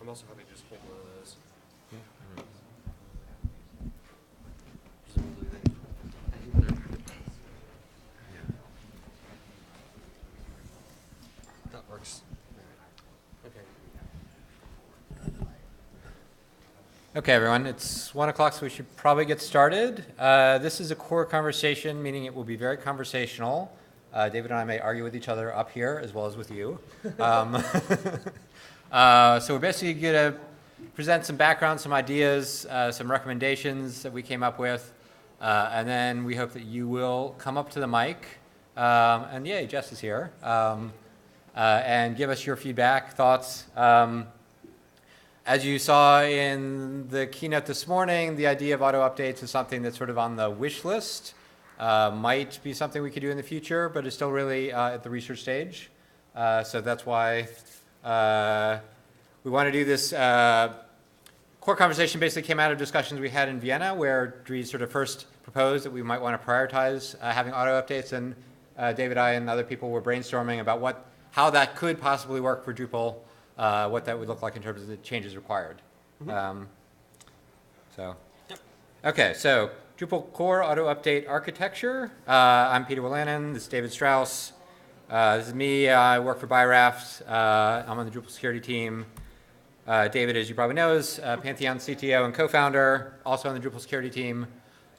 I'm also happy to just hold one of those. Presumably that works. Okay. Okay, everyone, it's 1 o'clock, so we should probably get started. This is a core conversation, meaning it will be very conversational. David and I may argue with each other up here as well as with you. So we're basically going to present some background, some ideas, some recommendations that we came up with, and then we hope that you will come up to the mic, and yay, Jess is here, and give us your feedback, thoughts. As you saw in the keynote this morning, the idea of auto updates is something that's sort of on the wish list. Might be something we could do in the future, but it's still really at the research stage. So that's why we want to do this. Core conversation basically came out of discussions we had in Vienna, where Dries sort of first proposed that we might want to prioritize having auto updates, and David, I, and other people were brainstorming about how that could possibly work for Drupal. What that would look like in terms of the changes required. Mm-hmm. Okay, so Drupal core auto update architecture. I'm Peter Willanen. This is David Strauss. This is me. I work for BuyRaft. I'm on the Drupal security team. David, as you probably know, is Pantheon CTO and co-founder, also on the Drupal security team.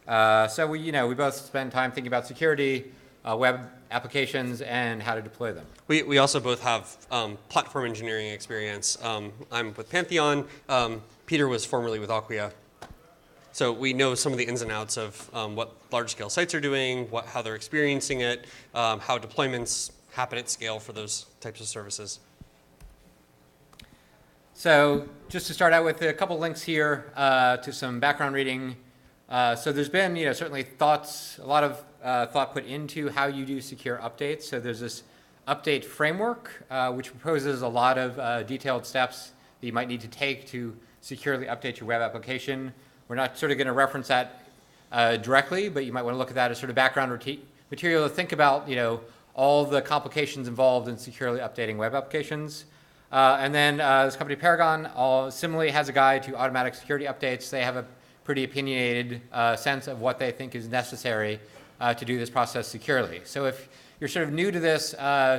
So we both spend time thinking about security, web applications, and how to deploy them. We also both have platform engineering experience. I'm with Pantheon. Peter was formerly with Acquia. So we know some of the ins and outs of what large-scale sites are doing, how they're experiencing it, how deployments happen at scale for those types of services. So just to start out with a couple links here to some background reading. So there's been, certainly a lot of thought put into how you do secure updates. So there's this update framework, which proposes a lot of detailed steps that you might need to take to securely update your web application. We're not sort of going to reference that directly, but you might want to look at that as sort of background material to think about, all the complications involved in securely updating web applications. And then this company Paragon similarly has a guide to automatic security updates. They have a pretty opinionated sense of what they think is necessary to do this process securely. So if you're sort of new to this,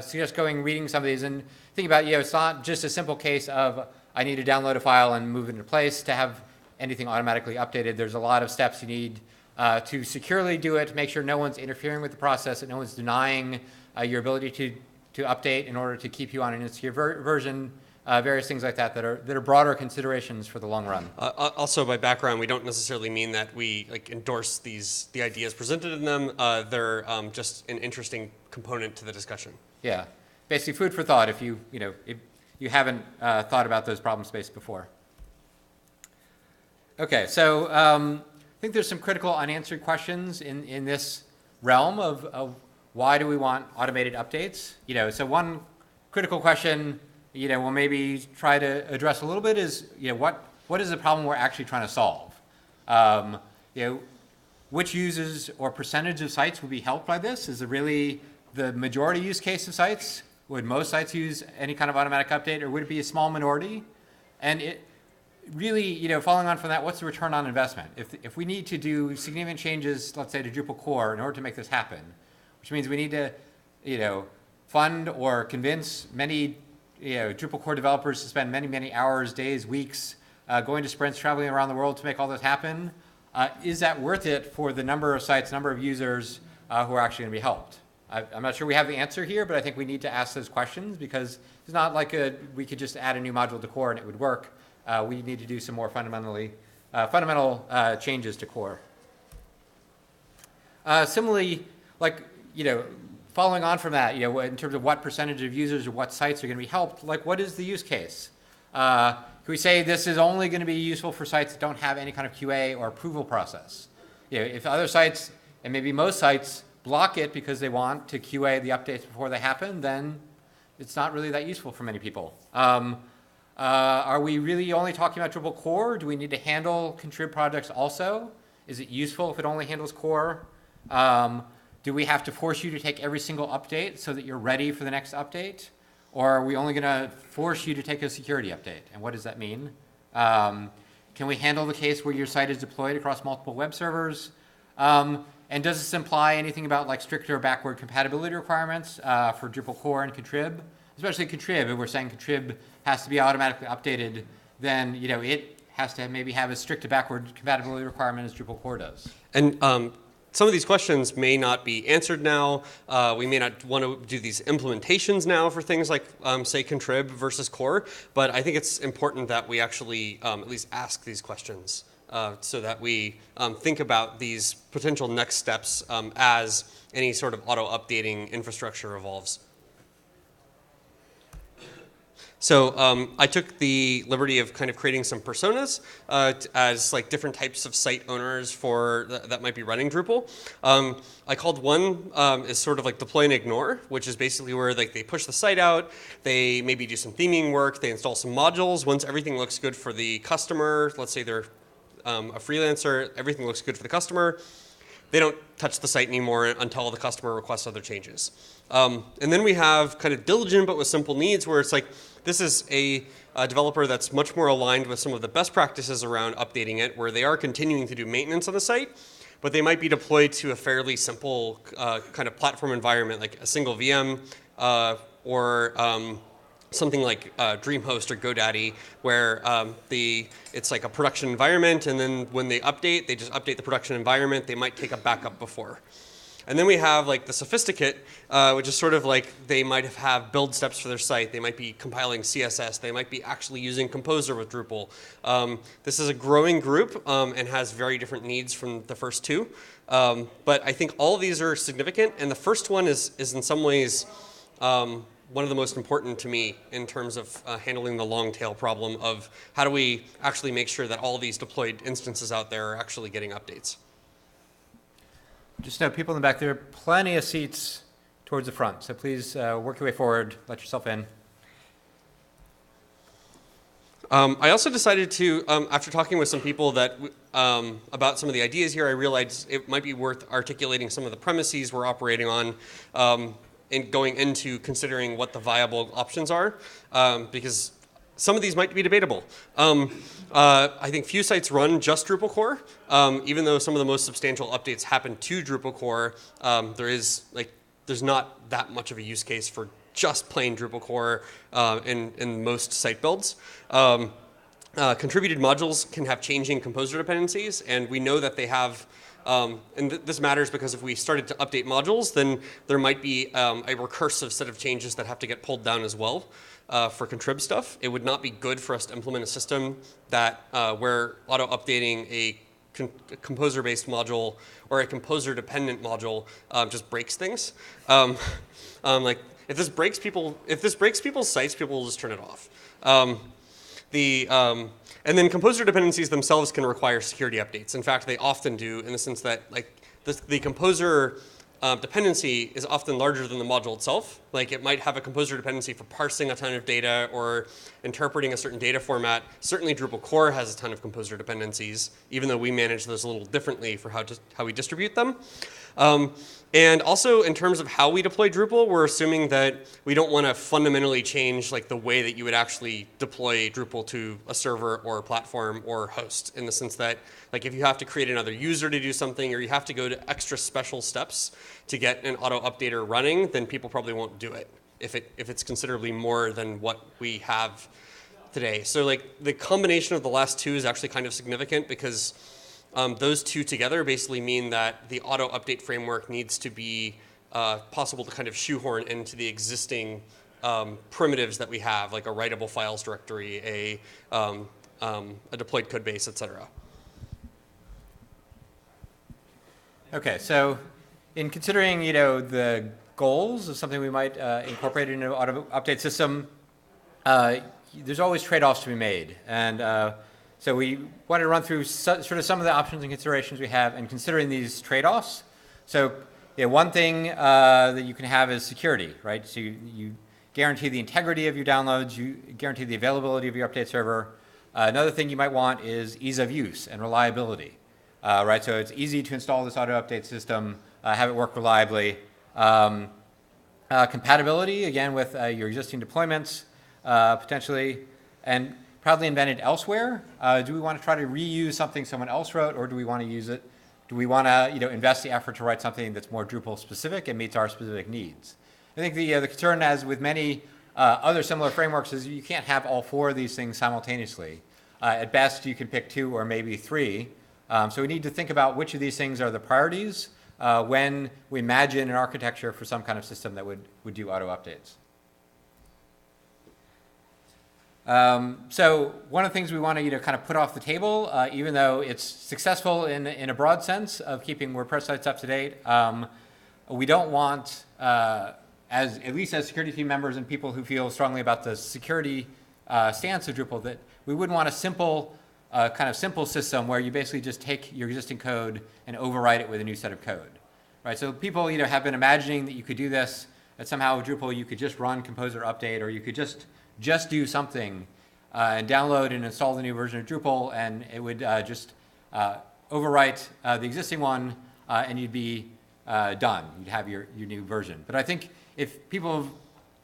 suggest reading some of these and think about, it's not just a simple case of I need to download a file and move it into place to have anything automatically updated. There's a lot of steps you need to securely do it, to make sure no one's interfering with the process, and no one's denying your ability to update in order to keep you on an insecure version. Various things like that are broader considerations for the long run. Also, by background, we don't necessarily mean that we endorse the ideas presented in them. They're just an interesting component to the discussion. Yeah, basically food for thought if you haven't thought about those problem spaces before. Okay, so I think there's some critical unanswered questions in this realm of why do we want automated updates. So one critical question we'll maybe try to address a little bit is, what is the problem we're actually trying to solve? Which users or percentage of sites would be helped by this? Is it really the majority use case of sites? Would most sites use any kind of automatic update, or would it be a small minority? And it really, following on from that, what's the return on investment? If we need to do significant changes, let's say to Drupal core, in order to make this happen, which means we need to, fund or convince many Drupal core developers to spend many, many hours, days, weeks, going to sprints, traveling around the world to make all this happen. Is that worth it for the number of sites, number of users who are actually going to be helped? I'm not sure we have the answer here, but I think we need to ask those questions, because it's not like we could just add a new module to core and it would work. We need to do some more fundamental changes to core. Similarly, following on from that, in terms of what percentage of users or what sites are going to be helped, what is the use case? Can we say this is only going to be useful for sites that don't have any kind of QA or approval process? If other sites, and maybe most sites, block it because they want to QA the updates before they happen, then it's not really that useful for many people. Are we really only talking about Drupal core? Do we need to handle contrib projects also? Is it useful if it only handles core? Do we have to force you to take every single update so that you're ready for the next update? Or are we only going to force you to take a security update? And what does that mean? Can we handle the case where your site is deployed across multiple web servers? And does this imply anything about like stricter backward compatibility requirements for Drupal core and contrib? Especially contrib, if we're saying contrib has to be automatically updated, then it has to maybe have as strict a backward compatibility requirement as Drupal core does. And some of these questions may not be answered now. We may not want to do these implementations now for things like, say, contrib versus core. But I think it's important that we actually at least ask these questions so that we think about these potential next steps as any sort of auto-updating infrastructure evolves. So I took the liberty of kind of creating some personas as like different types of site owners for that might be running Drupal. I called one is sort of like deploy and ignore, which is basically where like they push the site out, they maybe do some theming work, they install some modules. Once everything looks good for the customer, let's say they're a freelancer, everything looks good for the customer, they don't touch the site anymore until the customer requests other changes. And then we have kind of diligent but with simple needs where it's like, this is a developer that's much more aligned with some of the best practices around updating it, where they are continuing to do maintenance on the site, but they might be deployed to a fairly simple kind of platform environment, like a single VM or something like DreamHost or GoDaddy, where it's like a production environment, and then when they update, they just update the production environment. They might take a backup before. And then we have like the sophisticate, which is sort of like they might have build steps for their site. They might be compiling CSS. They might be actually using Composer with Drupal. This is a growing group and has very different needs from the first two. But I think all of these are significant. And the first one is in some ways one of the most important to me in terms of handling the long tail problem of how do we actually make sure that all these deployed instances out there are actually getting updates. Just know people in the back, there are plenty of seats towards the front, so please work your way forward, let yourself in. I also decided to, after talking with some people that about some of the ideas here, I realized it might be worth articulating some of the premises we're operating on and going into considering what the viable options are, because some of these might be debatable. I think few sites run just Drupal core. Even though some of the most substantial updates happen to Drupal core, there's not that much of a use case for just plain Drupal core in most site builds. Contributed modules can have changing composer dependencies, and we know that they have. And this matters because if we started to update modules, then there might be a recursive set of changes that have to get pulled down as well. For contrib stuff, it would not be good for us to implement a system that where auto-updating a composer-based module or a composer-dependent module just breaks things. Like if this breaks people's sites, people will just turn it off. And then composer dependencies themselves can require security updates. In fact, they often do, in the sense that like the composer dependency is often larger than the module itself. Like it might have a composer dependency for parsing a ton of data or interpreting a certain data format. Certainly Drupal core has a ton of composer dependencies, even though we manage those a little differently for how we distribute them. And also in terms of how we deploy Drupal, we're assuming that we don't want to fundamentally change like the way that you would actually deploy Drupal to a server or a platform or host, in the sense that like if you have to create another user to do something, or you have to go to extra special steps to get an auto updater running, then people probably won't do it if it's considerably more than what we have today. So like the combination of the last two is actually kind of significant, because those two together basically mean that the auto update framework needs to be possible to kind of shoehorn into the existing primitives that we have, like a writable files directory, a deployed code base, etc. Okay, so in considering the goals of something we might incorporate into an auto update system, there's always trade-offs to be made, and so we wanted to run through sort of some of the options and considerations we have, and considering these trade-offs. So one thing that you can have is security, right? So you guarantee the integrity of your downloads, you guarantee the availability of your update server. Another thing you might want is ease of use and reliability, right? So it's easy to install this auto update system, have it work reliably. Compatibility, again, with your existing deployments, potentially, and proudly invented elsewhere. Do we want to try to reuse something someone else wrote, or do we want to use it? Do we want to invest the effort to write something that's more Drupal specific and meets our specific needs? I think the concern, as with many other similar frameworks, is you can't have all four of these things simultaneously. At best, you can pick two or maybe three. So we need to think about which of these things are the priorities when we imagine an architecture for some kind of system that would do auto updates. So one of the things we want to kind of put off the table, even though it's successful in a broad sense of keeping WordPress sites up to date, we don't want, at least as security team members and people who feel strongly about the security stance of Drupal, that we wouldn't want a simple kind of simple system where you basically just take your existing code and overwrite it with a new set of code, right? So people have been imagining that you could do this, that somehow with Drupal you could just run composer update, or you could just do something and download and install the new version of Drupal, and it would just overwrite the existing one, and you'd be done. You'd have your new version. But I think if people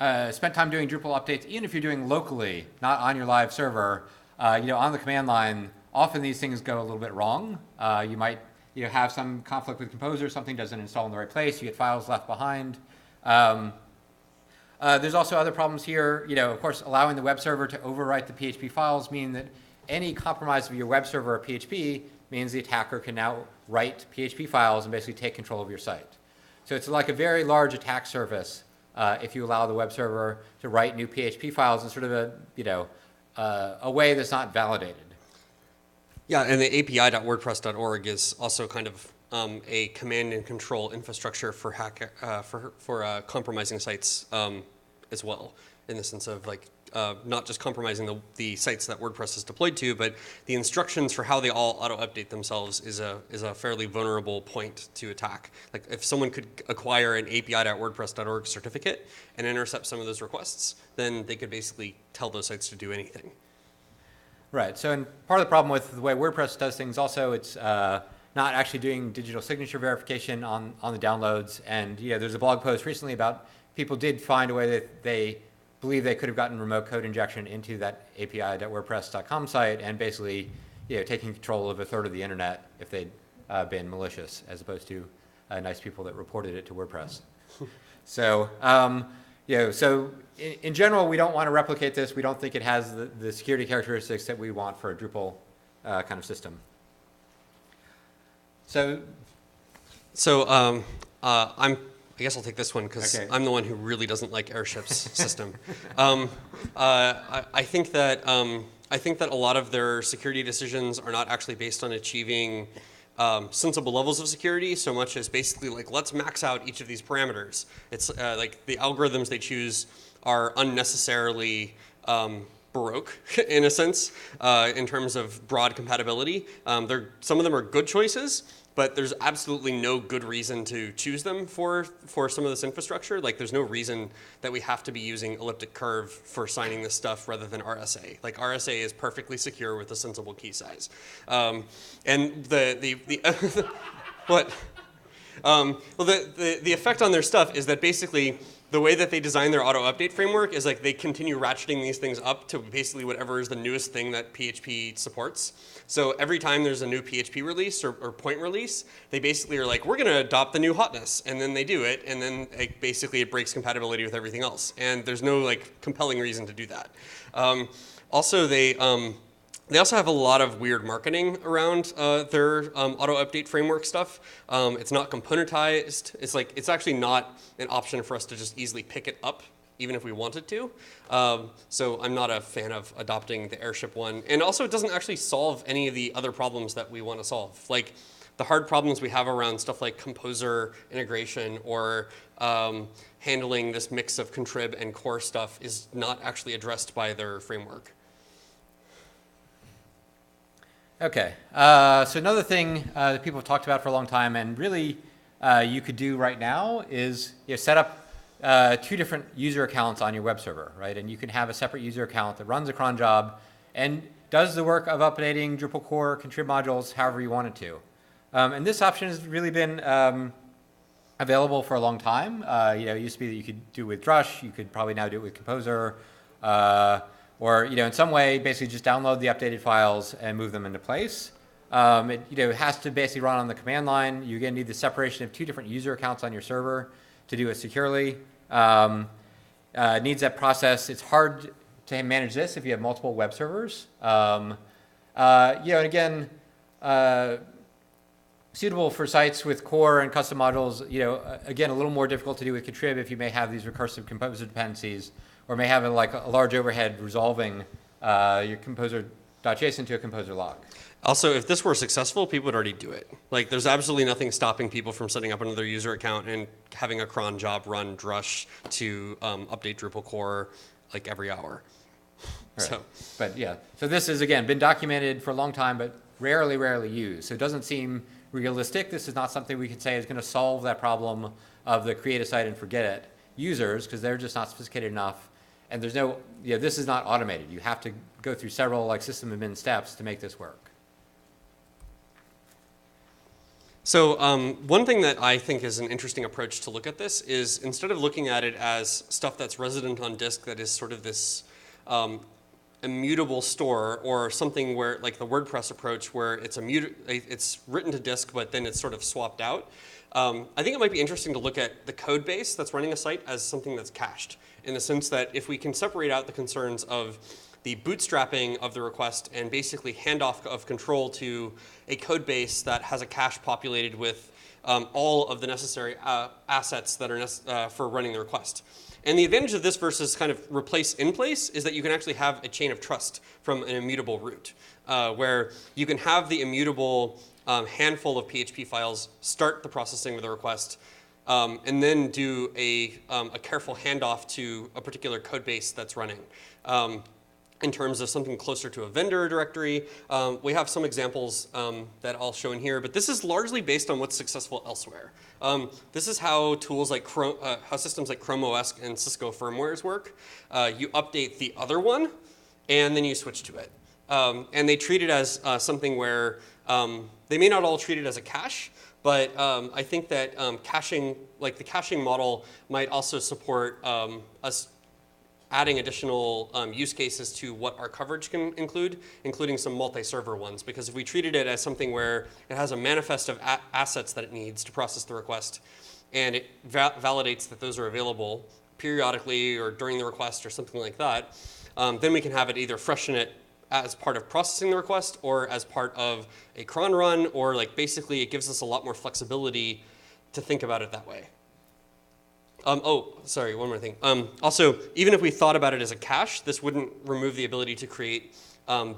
have spent time doing Drupal updates, even if you're doing locally, not on your live server, on the command line, often these things go a little bit wrong. You might have some conflict with Composer, something doesn't install in the right place, you get files left behind. There's also other problems here. Of course, allowing the web server to overwrite the PHP files mean that any compromise of your web server or PHP means the attacker can now write PHP files and basically take control of your site. So it's like a very large attack surface if you allow the web server to write new PHP files in sort of a way that's not validated. Yeah, and the API.wordpress.org is also kind of a command and control infrastructure for compromising sites as well, in the sense of not just compromising the sites that WordPress is deployed to, but the instructions for how they all auto-update themselves is a fairly vulnerable point to attack. Like if someone could acquire an API.wordpress.org certificate and intercept some of those requests, then they could basically tell those sites to do anything. Right. So, and part of the problem with the way WordPress does things also, it's not actually doing digital signature verification on the downloads. And there's a blog post recently about people did find a way that they believe they could have gotten remote code injection into that API.wordpress.com site and basically taking control of a third of the internet if they'd been malicious, as opposed to nice people that reported it to WordPress. So, so in general, we don't want to replicate this. We don't think it has the security characteristics that we want for a Drupal kind of system. So I guess I'll take this one because okay. I'm the one who really doesn't like Airship's system. I think that a lot of their security decisions are not actually based on achieving sensible levels of security so much as basically let's max out each of these parameters. It's like the algorithms they choose are unnecessarily Baroque in a sense in terms of broad compatibility. Some of them are good choices, but there's absolutely no good reason to choose them for some of this infrastructure. Like there's no reason that we have to be using elliptic curve for signing this stuff rather than RSA. Like RSA is perfectly secure with a sensible key size. And the what? Well, the effect on their stuff is that basically the way that they design their auto-update framework is they continue ratcheting these things up to basically whatever is the newest thing that PHP supports. So every time there's a new PHP release or point release, they basically are we're going to adopt the new hotness, and then they do it, and then basically it breaks compatibility with everything else. And there's no compelling reason to do that. Also, they also have a lot of weird marketing around their auto-update framework stuff. It's not componentized. It's actually not an option for us to just easily pick it up, even if we wanted to. So I'm not a fan of adopting the Airship one. And also, it doesn't actually solve any of the other problems that we want to solve. Like the hard problems we have around stuff like Composer integration or handling this mix of contrib and core stuff is not actually addressed by their framework. Okay, so another thing that people have talked about for a long time and really you could do right now is set up two different user accounts on your web server, right? And you can have a separate user account that runs a cron job and does the work of updating Drupal core contrib modules however you want it to. And this option has really been available for a long time. It used to be that you could do it with Drush. You could probably now do it with Composer, or in some way, basically just download the updated files and move them into place. It has to basically run on the command line. You again need the separation of two different user accounts on your server to do it securely. Needs that process. It's hard to manage this if you have multiple web servers. And again, suitable for sites with core and custom modules. Again, a little more difficult to do with Contrib if you may have these recursive Composer dependencies, or may have a large overhead resolving your Composer.json to a Composer log. Also, if this were successful, people would already do it. There's absolutely nothing stopping people from setting up another user account and having a cron job run Drush to update Drupal core every hour. Right. So this has, again, been documented for a long time, but rarely used. So it doesn't seem realistic. This is not something we could say is going to solve that problem of the create a site and forget it users, because they're just not sophisticated enough. And there's no, this is not automated. You have to go through several system admin steps to make this work. So one thing that I think is an interesting approach to look at this is, instead of looking at it as stuff that's resident on disk that is sort of this immutable store, or something where, like the WordPress approach, where it's written to disk but then it's sort of swapped out, I think it might be interesting to look at the code base that's running a site as something that's cached, in the sense that if we can separate out the concerns of the bootstrapping of the request and basically handoff of control to a code base that has a cache populated with all of the necessary assets that are for running the request. And the advantage of this versus kind of replace in place is that you can actually have a chain of trust from an immutable root, where you can have the immutable handful of PHP files start the processing of the request, and then do a careful handoff to a particular code base that's running. In terms of something closer to a vendor directory, we have some examples that I'll show in here, but this is largely based on what's successful elsewhere. This is how tools like how systems like Chrome OS and Cisco firmwares work. You update the other one, and then you switch to it. And they treat it as something where they may not all treat it as a cache, but I think that caching, the caching model, might also support us adding additional use cases to what our coverage can include, including some multi-server ones. Because if we treated it as something where it has a manifest of assets that it needs to process the request, and it validates that those are available periodically or during the request or something like that, then we can have it either freshen it as part of processing the request or as part of a cron run, or basically it gives us a lot more flexibility to think about it that way. Oh, sorry, one more thing. Also, even if we thought about it as a cache, this wouldn't remove the ability to create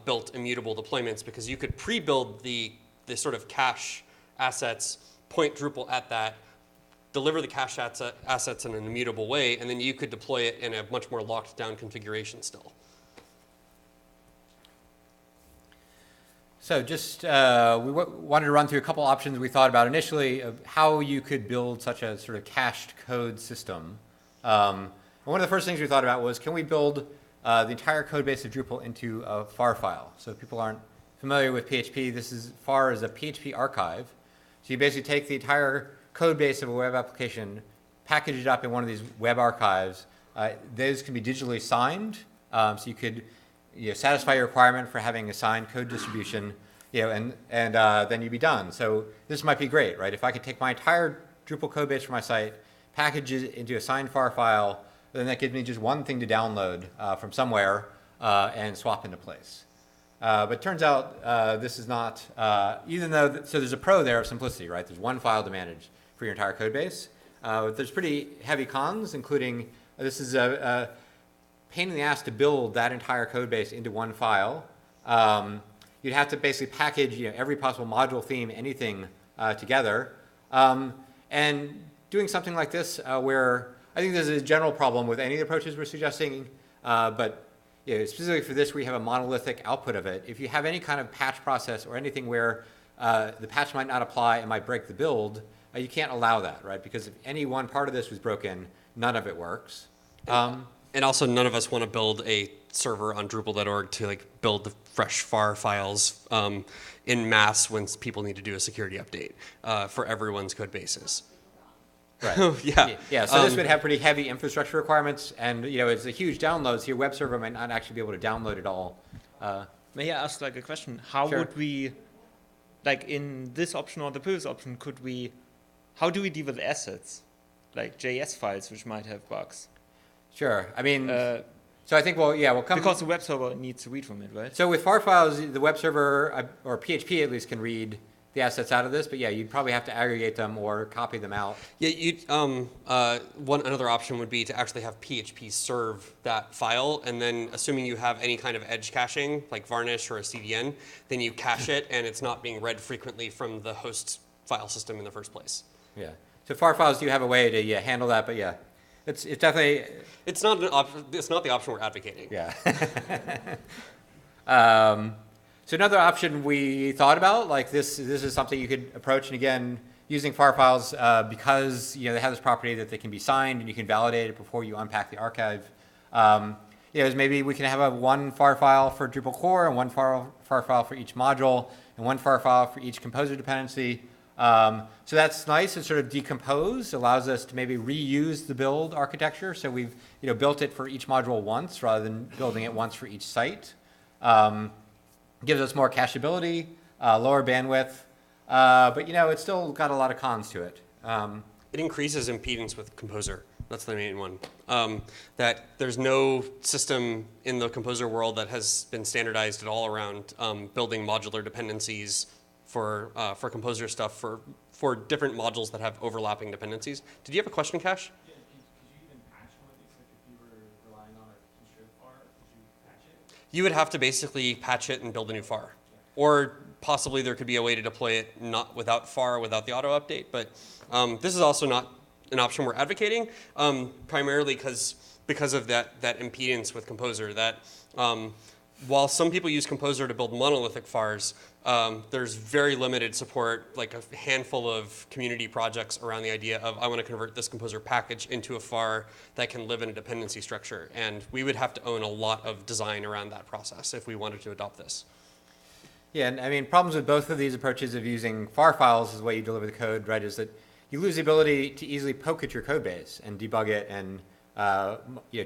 built immutable deployments, because you could pre-build the sort of cache assets, point Drupal at that, deliver the cache assets in an immutable way, and then you could deploy it in a much more locked down configuration still. So just, we wanted to run through a couple options we thought about initially of how you could build such a sort of cached code system. And one of the first things we thought about was, can we build the entire code base of Drupal into a FAR file? So if people aren't familiar with PHP, this is FAR is a PHP archive. So you basically take the entire code base of a web application, package it up in one of these web archives. Those can be digitally signed, so you could satisfy your requirement for having a signed code distribution, and then you'd be done. So this might be great, right? If I could take my entire Drupal code base for my site, package it into a signed FAR file, then that gives me just one thing to download from somewhere and swap into place. But it turns out this is not, even though, so there's a pro there of simplicity, right? There's one file to manage for your entire code base. There's pretty heavy cons, including this is a pain in the ass to build that entire code base into one file. You'd have to basically package every possible module, theme, anything together. And doing something like this, where I think there's a general problem with any of the approaches we're suggesting, but specifically for this, we have a monolithic output of it. If you have any kind of patch process or anything where the patch might not apply and might break the build, you can't allow that, right? Because if any one part of this was broken, none of it works. And also, none of us want to build a server on Drupal.org to build the fresh FAR files in mass when people need to do a security update for everyone's code bases. Right. Yeah. Yeah. So this would have pretty heavy infrastructure requirements, and it's a huge download. So your web server might not actually be able to download it all. May I ask like a question? How Sure. would we, like in this option or the previous option, how do we deal with assets, like JS files which might have bugs? Sure. I mean, so I think we'll come Because the web server needs to read from it, right? So with far files, the web server or PHP at least can read the assets out of this, but yeah, you'd probably have to aggregate them or copy them out. Yeah, another option would be to actually have PHP serve that file, and then assuming you have any kind of edge caching, like Varnish or a CDN, then you cache it, and it's not being read frequently from the host file system in the first place. Yeah. So far files do have a way to handle that, but yeah, it's definitely It's not the option we're advocating. yeah. So another option we thought about, like this is something you could approach, and again, using far files because they have this property that they can be signed and you can validate it before you unpack the archive. Is maybe we can have one far file for Drupal core and one far file for each module and one far file for each composer dependency. So that's nice. It's sort of decomposed, allows us to maybe reuse the build architecture. So we've built it for each module once rather than building it once for each site. Gives us more cacheability, lower bandwidth, but it's still got a lot of cons to it. It increases impedance with Composer. That's the main one. That there's no system in the Composer world that has been standardized at all around building modular dependencies for Composer stuff for different modules that have overlapping dependencies. Did you have a question, Cash? Yeah, could you even patch one of these? Like if you were relying on a constrib far, could you patch it? You would have to basically patch it and build a new FAR. Or possibly there could be a way to deploy it not without FAR, without the auto update. But this is also not an option we're advocating, primarily because of that impedance with Composer. That while some people use Composer to build monolithic FARs, there's very limited support, like a handful of community projects around the idea of, I want to convert this Composer package into a FAR that can live in a dependency structure. And we would have to own a lot of design around that process if we wanted to adopt this. Yeah, and I mean, problems with both of these approaches of using far files as the way you deliver the code, right, is that you lose the ability to easily poke at your code base and debug it and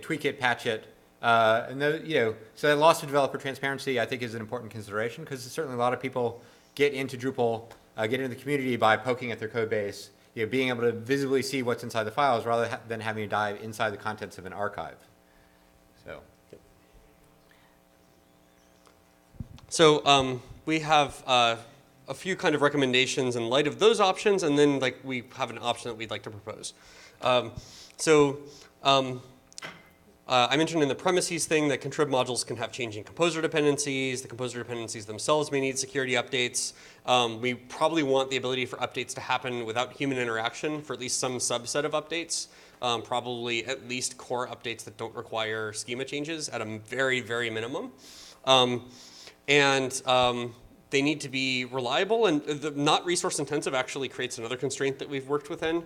tweak it, patch it. So that loss of developer transparency, I think, is an important consideration because certainly a lot of people get into Drupal, get into the community by poking at their code base, being able to visibly see what's inside the files rather than having to dive inside the contents of an archive. So we have a few kind of recommendations in light of those options, and then we have an option that we'd like to propose. I mentioned in the premises thing that contrib modules can have changing composer dependencies. The composer dependencies themselves may need security updates. We probably want the ability for updates to happen without human interaction for at least some subset of updates. Probably at least core updates that don't require schema changes at a very, very minimum. They need to be reliable, and not resource intensive actually creates another constraint that we've worked within,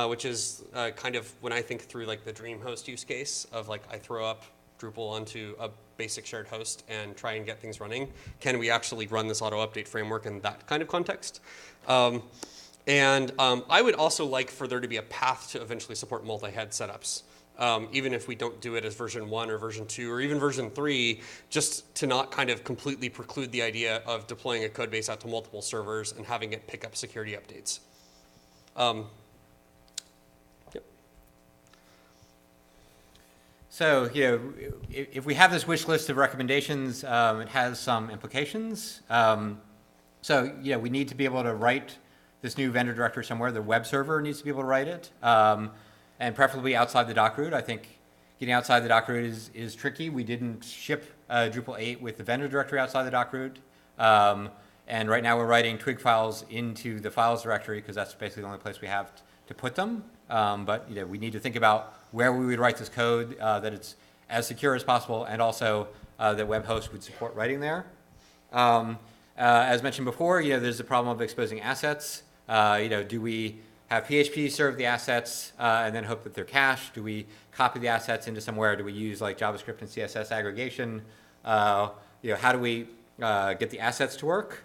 which is kind of when I think through the dream host use case of I throw up Drupal onto a basic shared host and try and get things running. Can we actually run this auto update framework in that kind of context? I would also like for there to be a path to eventually support multi-head setups. Even if we don't do it as version 1 or version 2 or even version 3, just to not kind of completely preclude the idea of deploying a code base out to multiple servers and having it pick up security updates. Yep. So, if we have this wish list of recommendations, it has some implications. We need to be able to write this new vendor directory somewhere. The web server needs to be able to write it. And preferably outside the doc root. I think getting outside the doc root is tricky. We didn't ship Drupal 8 with the vendor directory outside the doc root. And right now we're writing twig files into the files directory because that's basically the only place we have to put them. But we need to think about where we would write this code, that it's as secure as possible, and also that web host would support writing there. As mentioned before, there's the problem of exposing assets. Do we have PHP serve the assets and then hope that they're cached? Do we copy the assets into somewhere? Do we use JavaScript and CSS aggregation? How do we get the assets to work?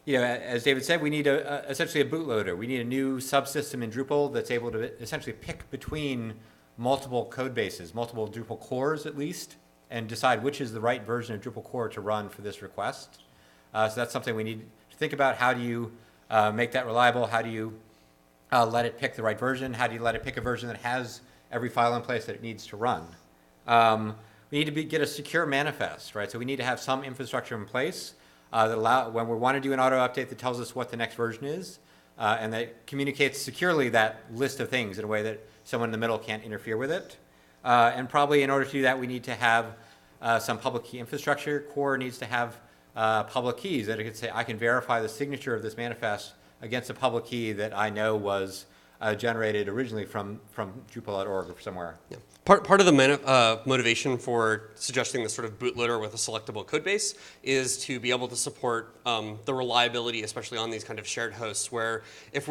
as David said, we need essentially a bootloader. We need a new subsystem in Drupal that's able to essentially pick between multiple code bases, multiple Drupal cores at least, and decide which is the right version of Drupal core to run for this request. So that's something we need to think about. How do you make that reliable? How do you let it pick the right version? How do you let it pick a version that has every file in place that it needs to run? We need to get a secure manifest, right? So we need to have some infrastructure in place that when we want to do an auto update that tells us what the next version is, and that communicates securely that list of things in a way that someone in the middle can't interfere with it. And probably in order to do that, we need to have some public key infrastructure. Core needs to have public keys that it could say, I can verify the signature of this manifest against a public key that I know was generated originally from Drupal.org or somewhere. Yeah. Part of the motivation for suggesting this sort of bootloader with a selectable code base is to be able to support the reliability, especially on these kind of shared hosts, where if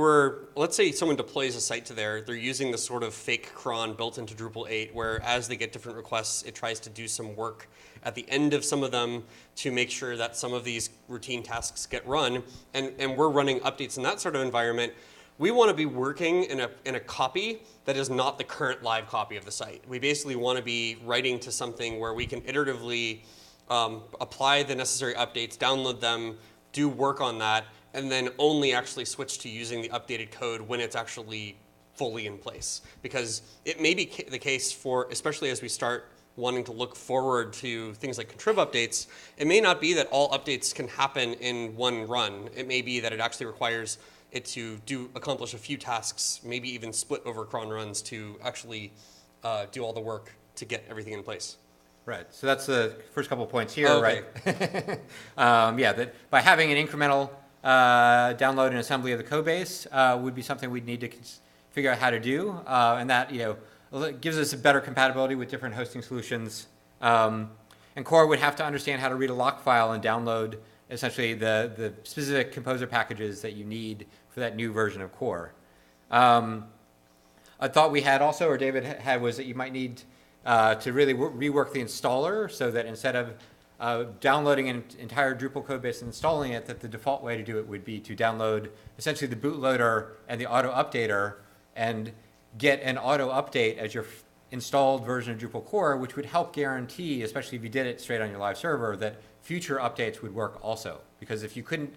let's say someone deploys a site to there, they're using this sort of fake cron built into Drupal 8, where as they get different requests, it tries to do some work at the end of some of them to make sure that some of these routine tasks get run, and we're running updates in that sort of environment. We want to be working in a copy that is not the current live copy of the site. We basically want to be writing to something where we can iteratively apply the necessary updates, download them, do work on that, and then only actually switch to using the updated code when it's actually fully in place. Because it may be the case for, especially as we start wanting to look forward to things like contrib updates, it may not be that all updates can happen in one run. It may be that it actually requires it to accomplish a few tasks, maybe even split over cron runs to actually do all the work to get everything in place. Right. So that's the first couple of points here, okay. Right? That by having an incremental download and assembly of the code base would be something we'd need to figure out how to do, and that gives us a better compatibility with different hosting solutions. And Core would have to understand how to read a lock file and download essentially the specific composer packages that you need for that new version of Core. A thought we had also, or David had, was that you might need to really rework the installer so that instead of downloading an entire Drupal code base and installing it, that the default way to do it would be to download essentially the bootloader and the auto updater and get an auto update as your installed version of Drupal core, which would help guarantee, especially if you did it straight on your live server, that future updates would work also. Because if you couldn't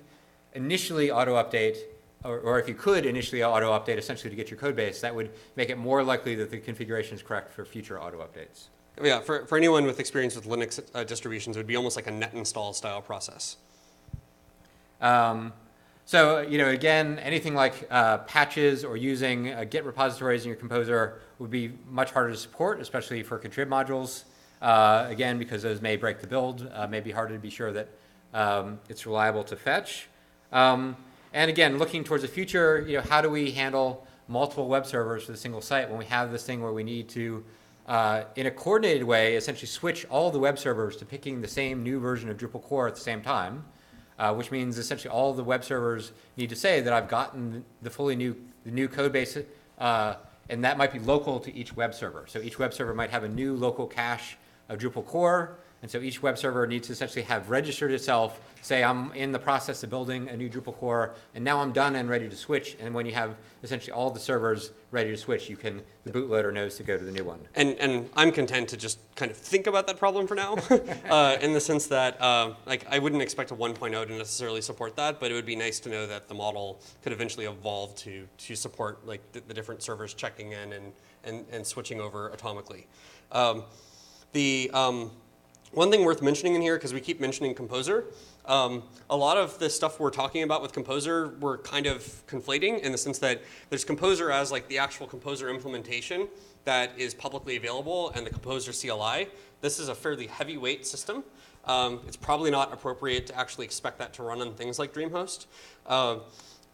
initially auto update, or if you could initially auto update essentially to get your code base, that would make it more likely that the configuration is correct for future auto updates. Yeah, for anyone with experience with Linux distributions, it would be almost like a net install style process. So, again, anything like patches or using Git repositories in your composer would be much harder to support, especially for contrib modules. Again, because those may break the build, may be harder to be sure that it's reliable to fetch. And again, looking towards the future, how do we handle multiple web servers for the single site when we have this thing where we need to, in a coordinated way, essentially switch all the web servers to picking the same new version of Drupal core at the same time, which means essentially all the web servers need to say that I've gotten the new code base, and that might be local to each web server. So each web server might have a new local cache of Drupal core, and so each web server needs to essentially have registered itself, say I'm in the process of building a new Drupal core, and now I'm done and ready to switch. And when you have essentially all the servers ready to switch, the bootloader knows to go to the new one. And I'm content to just kind of think about that problem for now, in the sense that I wouldn't expect a 1.0 to necessarily support that, but it would be nice to know that the model could eventually evolve to support the different servers checking in and switching over atomically. One thing worth mentioning in here, because we keep mentioning Composer, a lot of the stuff we're talking about with Composer, we're kind of conflating in the sense that there's Composer as the actual Composer implementation that is publicly available and the Composer CLI. This is a fairly heavyweight system. It's probably not appropriate to actually expect that to run on things like DreamHost.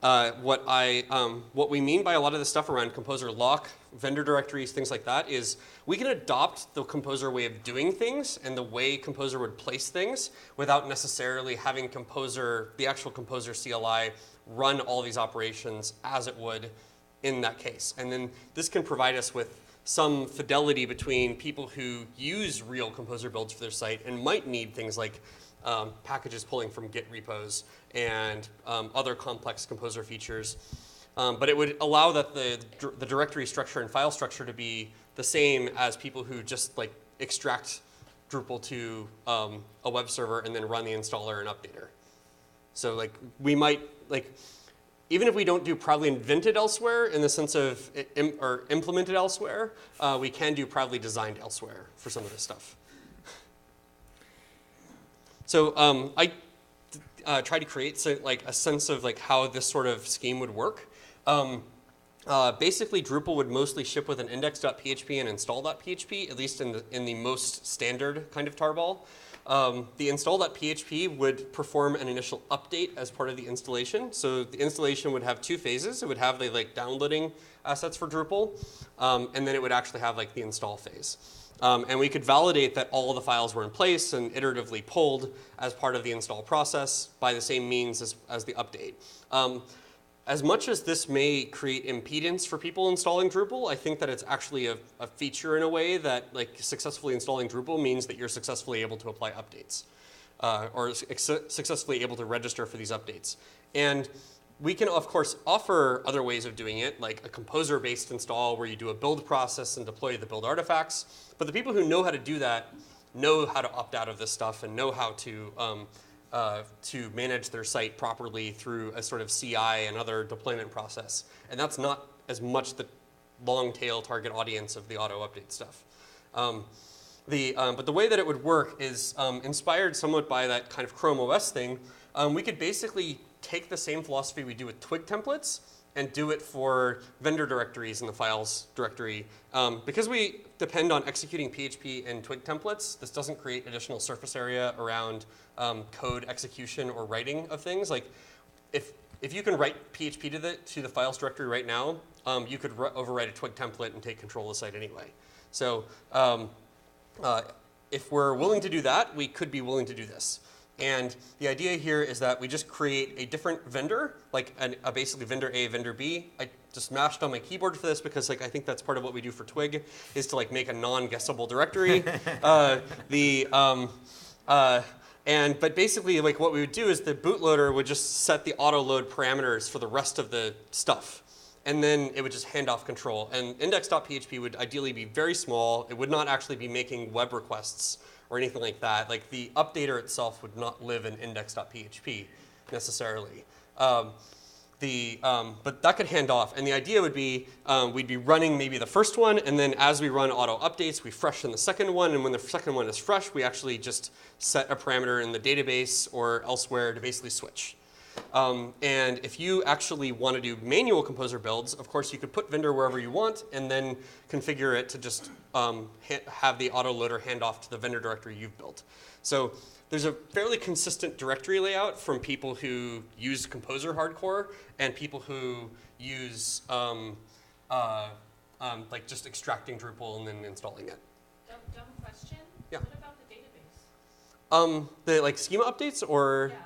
What we mean by a lot of the stuff around Composer lock, vendor directories, things like that, is we can adopt the Composer way of doing things and the way Composer would place things without necessarily having the actual Composer CLI run all these operations as it would in that case. And then this can provide us with some fidelity between people who use real Composer builds for their site and might need things like packages pulling from Git repos, and other complex composer features. But it would allow that the directory structure and file structure to be the same as people who just like extract Drupal to a web server and then run the installer and updater. So like we might, like, even if we don't do proudly invented elsewhere in the sense of or implemented elsewhere, we can do proudly designed elsewhere for some of this stuff. So I tried to create like a sense of like how this sort of scheme would work. Basically, Drupal would mostly ship with an index.php and install.php, at least in the most standard kind of tarball. The install.php would perform an initial update as part of the installation. So the installation would have two phases. It would have the like downloading assets for Drupal, and then it would actually have like the install phase. And we could validate that all the files were in place and iteratively pulled as part of the install process by the same means as the update. As much as this may create impedance for people installing Drupal, I think that it's actually a feature in a way that like successfully installing Drupal means that you're successfully able to apply updates or successfully able to register for these updates. And we can, of course, offer other ways of doing it, like a composer-based install where you do a build process and deploy the build artifacts. But the people who know how to do that know how to opt out of this stuff and know how to manage their site properly through a sort of CI and other deployment process. And that's not as much the long tail target audience of the auto update stuff. But the way that it would work is inspired somewhat by that kind of Chrome OS thing. We could basically take the same philosophy we do with Twig templates and do it for vendor directories in the files directory. Because we depend on executing PHP and Twig templates, this doesn't create additional surface area around code execution or writing of things. Like if you can write PHP to the files directory right now, you could overwrite a Twig template and take control of the site anyway. So if we're willing to do that, we could be willing to do this. And the idea here is that we just create a different vendor, like basically vendor A, vendor B. I just mashed on my keyboard for this because like I think that's part of what we do for Twig is to like make a non-guessable directory. But basically like what we would do is the bootloader would just set the auto load parameters for the rest of the stuff. And then it would just hand off control. And index.php would ideally be very small. It would not actually be making web requests or anything like that. Like the updater itself would not live in index.php necessarily. But that could hand off. And the idea would be we'd be running maybe the first one, and then as we run auto updates, we freshen the second one. And when the second one is fresh, we actually just set a parameter in the database or elsewhere to basically switch. And if you actually want to do manual composer builds, of course, you could put vendor wherever you want and then configure it to just have the autoloader hand off to the vendor directory you've built. So there's a fairly consistent directory layout from people who use composer hardcore and people who use like just extracting Drupal and then installing it. Dumb question. Yeah. What about the database? The like schema updates or? Yeah.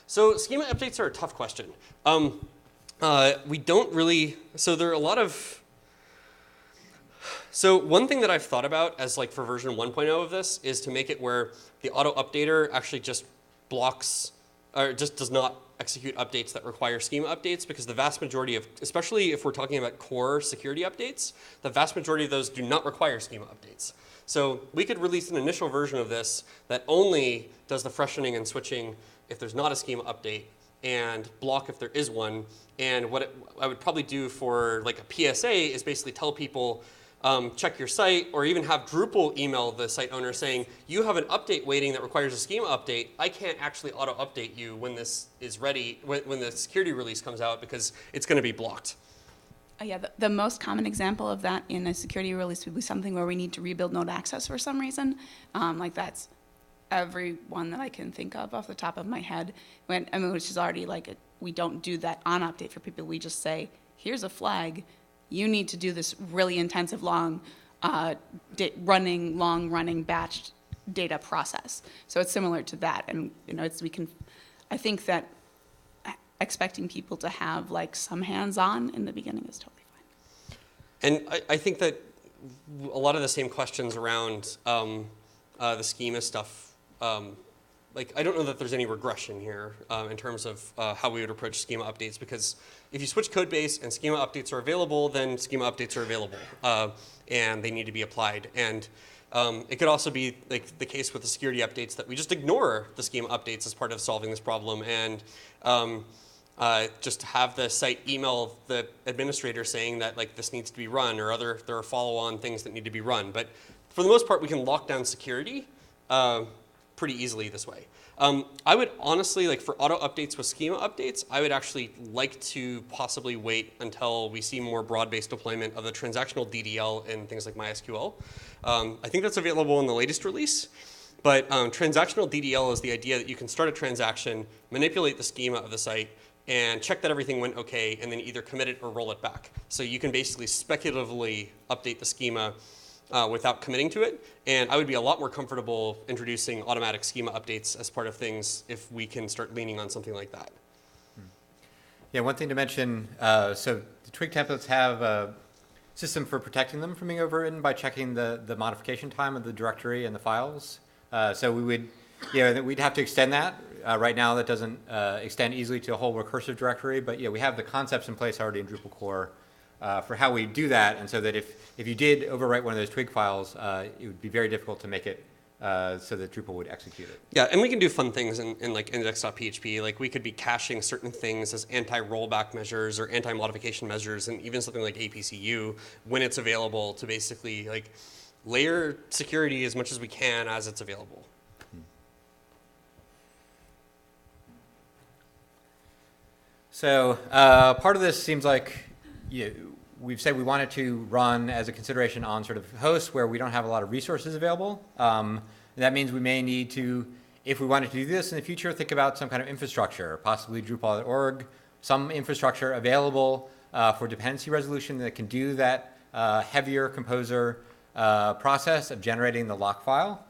So schema updates are a tough question. We don't really, so there are a lot of, so one thing that I've thought about as like for version 1.0 of this is to make it where the auto updater actually just blocks, or just does not execute updates that require schema updates, because the vast majority of, especially if we're talking about core security updates, the vast majority of those do not require schema updates. So we could release an initial version of this that only does the freshening and switching if there's not a schema update, and block if there is one. And what I would probably do for like a PSA is basically tell people, check your site, or even have Drupal email the site owner saying, you have an update waiting that requires a schema update. I can't actually auto update you when this is ready, when the security release comes out, because it's going to be blocked. Yeah, the most common example of that in a security release would be something where we need to rebuild node access for some reason. Like that's every one that I can think of off the top of my head. Which is already like, we don't do that on update for people. We just say, here's a flag. You need to do this really intensive, long running batched data process. So it's similar to that. And I think that expecting people to have like some hands-on in the beginning is totally fine. And I think that a lot of the same questions around the schema stuff I don't know that there's any regression here in terms of how we would approach schema updates, because if you switch code base and schema updates are available, then schema updates are available and they need to be applied. And it could also be like the case with the security updates that we just ignore the schema updates as part of solving this problem, and just have the site email the administrator saying that like this needs to be run, or there are follow-on things that need to be run. But for the most part, we can lock down security pretty easily this way. I would honestly, like for auto updates with schema updates, I would actually like to possibly wait until we see more broad-based deployment of the transactional DDL in things like MySQL. I think that's available in the latest release. But transactional DDL is the idea that you can start a transaction, manipulate the schema of the site, and check that everything went okay, and then either commit it or roll it back. So you can basically speculatively update the schema without committing to it. And I would be a lot more comfortable introducing automatic schema updates as part of things if we can start leaning on something like that. Yeah, one thing to mention, so the twig templates have a system for protecting them from being overwritten by checking the modification time of the directory and the files. So we would, we'd have to extend that. Right now that doesn't extend easily to a whole recursive directory, but we have the concepts in place already in Drupal core for how we do that, and so that if you did overwrite one of those twig files, it would be very difficult to make it so that Drupal would execute it. Yeah, and we can do fun things in like index.php. Like we could be caching certain things as anti-rollback measures or anti-modification measures, and even something like APCU when it's available to basically like layer security as much as we can as it's available. So part of this seems like we've said we want it to run as a consideration on sort of hosts where we don't have a lot of resources available. That means we may need to, if we wanted to do this in the future, think about some kind of infrastructure, possibly Drupal.org, some infrastructure available for dependency resolution that can do that heavier composer process of generating the lock file.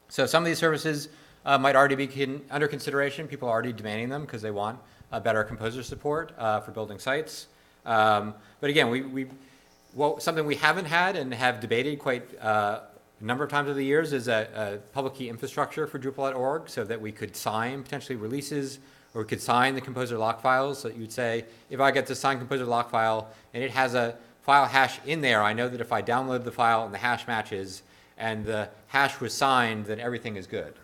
So some of these services might already be under consideration. People are already demanding them because they want better composer support for building sites. But again, something we haven't had and have debated quite a number of times over the years is a public key infrastructure for Drupal.org, so that we could sign potentially releases, or we could sign the composer lock files. So you'd say, if I get the signed composer lock file and it has a file hash in there, I know that if I download the file and the hash matches and the hash was signed, then everything is good.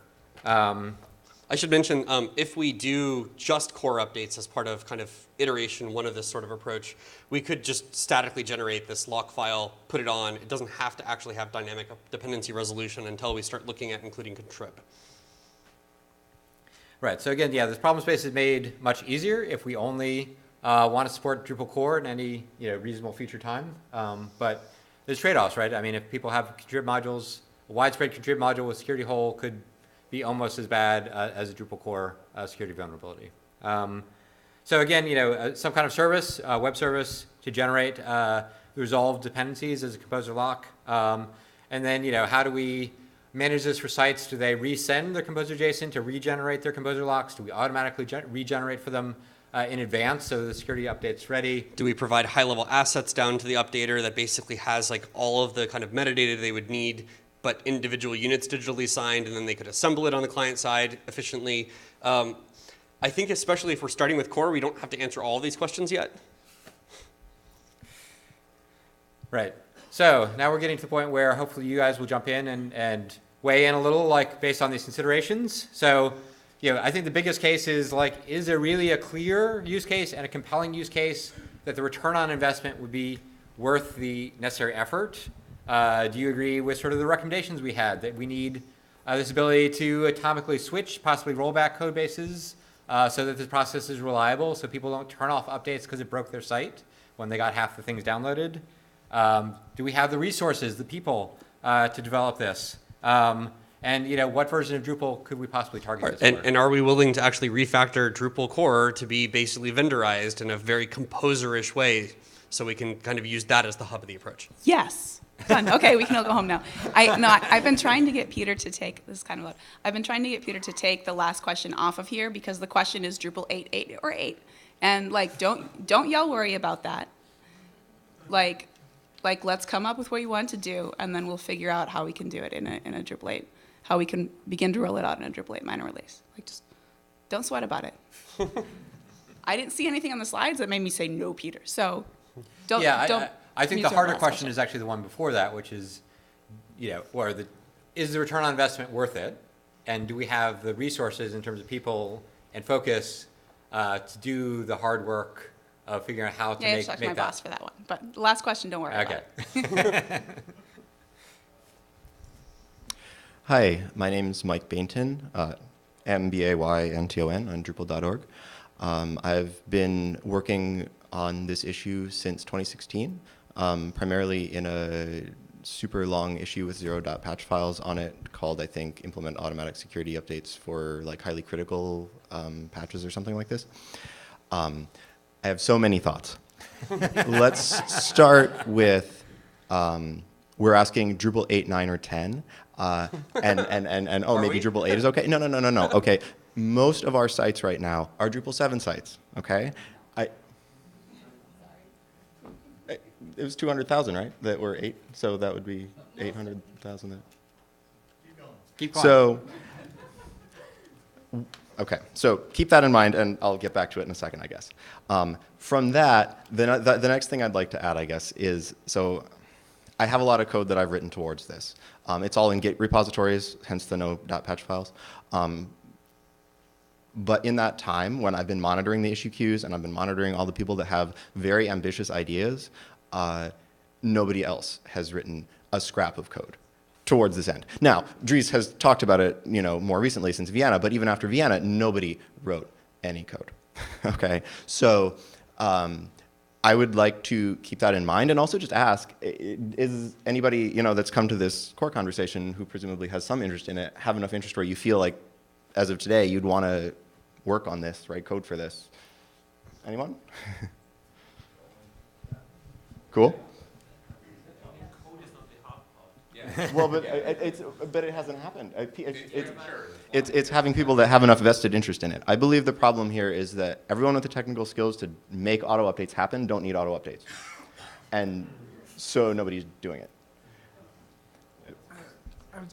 I should mention, if we do just core updates as part of kind of iteration one of this sort of approach, we could just statically generate this lock file, put it on. It doesn't have to actually have dynamic dependency resolution until we start looking at including contrib. Right, so again, this problem space is made much easier if we only want to support Drupal core in any reasonable future time. But there's trade-offs, right? I mean, if people have contrib modules, a widespread contrib module with security hole could be almost as bad as a Drupal core security vulnerability. So again, some kind of service, web service to generate resolve dependencies as a composer lock. And then, how do we manage this for sites? Do they resend their composer JSON to regenerate their composer locks? Do we automatically regenerate for them in advance so the security update's ready? Do we provide high-level assets down to the updater that basically has like all of the kind of metadata they would need, but individual units digitally signed, and then they could assemble it on the client side efficiently? I think especially if we're starting with core, we don't have to answer all of these questions yet. Right. So now we're getting to the point where hopefully you guys will jump in and weigh in a little, like based on these considerations. So, I think the biggest case is like, is there really a clear use case and a compelling use case that the return on investment would be worth the necessary effort? Do you agree with sort of the recommendations we had, that we need this ability to atomically switch, possibly roll back code bases so that this process is reliable, so people don't turn off updates because it broke their site when they got half the things downloaded? Do we have the resources, the people to develop this? And what version of Drupal could we possibly target this for? And are we willing to actually refactor Drupal core to be basically vendorized in a very composer-ish way so we can kind of use that as the hub of the approach? Yes. Done. Okay, we can all go home now. I've been trying to get Peter to take, this is kind of loud. I've been trying to get Peter to take the last question off of here because the question is Drupal 8, 8, or 8. And like, don't y'all worry about that. Like let's come up with what you want to do, and then we'll figure out how we can do it in a Drupal 8. how we can begin to roll it out in a Drupal 8 minor release. Like, just don't sweat about it. I didn't see anything on the slides that made me say no, Peter. So don't. I think mute the your harder last question is actually the one before that, which is, is the return on investment worth it? And do we have the resources in terms of people and focus to do the hard work of figuring out how to Yeah, make talk to that? my boss for that one. But the last question, don't worry about it. Hi, my name's Mike Bainton, MBAYNTON on Drupal.org. I've been working on this issue since 2016, primarily in a super long issue with 0.patch files on it called, I think, Implement Automatic Security Updates for like highly critical patches or something like this. I have so many thoughts. Let's start with, we're asking Drupal 8, 9, or 10. And oh, maybe we? Drupal 8 is okay? No. Okay, most of our sites right now are Drupal 7 sites, okay? It was 200,000, right, that were 8, so that would be 800,000. Keep going. So, okay, so keep that in mind, and I'll get back to it in a second, I guess. From that, the next thing I'd like to add, I guess, is, so I have a lot of code that I've written towards this. It's all in Git repositories, hence the no.patch files. But in that time, when I've been monitoring the issue queues and I've been monitoring all the people that have very ambitious ideas, nobody else has written a scrap of code towards this end. Now, Dries has talked about it, more recently since Vienna, but even after Vienna, nobody wrote any code. Okay, so I would like to keep that in mind and also just ask, is anybody, that's come to this core conversation who presumably has some interest in it, have enough interest where you feel like, as of today, you'd want to work on this, write code for this? Anyone? Cool. Well, but it hasn't happened. It's having people that have enough vested interest in it. I believe the problem here is that everyone with the technical skills to make auto updates happen don't need auto updates, and so nobody's doing it.